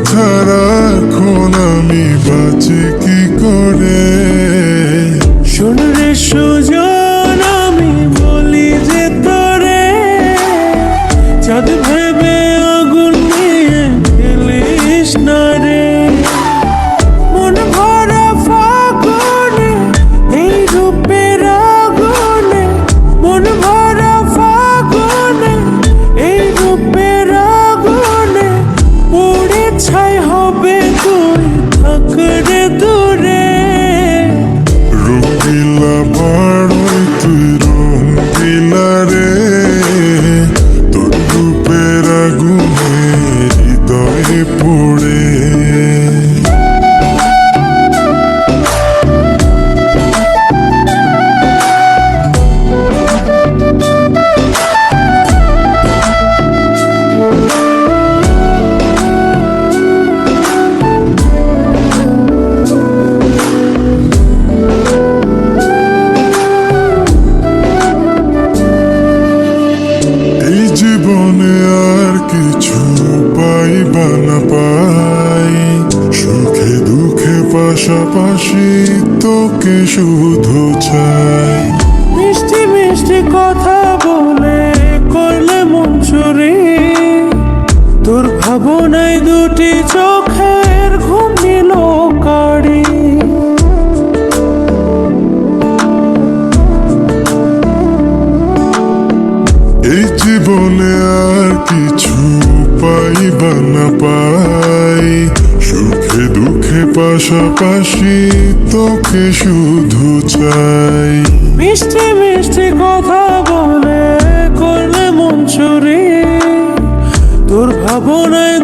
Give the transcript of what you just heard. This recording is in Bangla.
ছাড়া এখন আমি বাঁচি কি করে। শোন রে সুজন, আমি বলি যে তোরে, চাঁদ ভেবে আগুন নিয়ে খেলিস না রে। মন ভরা ফাগুনে এই রূপের আগুনে, মন ভরা ফাগুনে এই রূপের আগুনে, পুড়ে ছাই হবে তুই থাক রে দূরে। রঙ্গিলা বাড়ই তুই রঙ্গিলা রে, তোর রূপের আগুনে হৃদয়ে পড়ে। এই জীবনে আর কিছু পাইবা না পাই, সুখে দুঃখে পাশাপাশি তোকে শুধু চাই। মিষ্টি মিষ্টি কথা বলে করলে মন চুরি, তোর ভাবনায় দুটি চোখের ঘুম নিল কাড়ি। এই জীবনে আর কিছু পাইবা না পাই, সুখে দুঃখে পাশাপাশি তোকে শুধু চাই। মিষ্টি মিষ্টি কথা বলে করলে মন চুরি, তোর ভাবনায়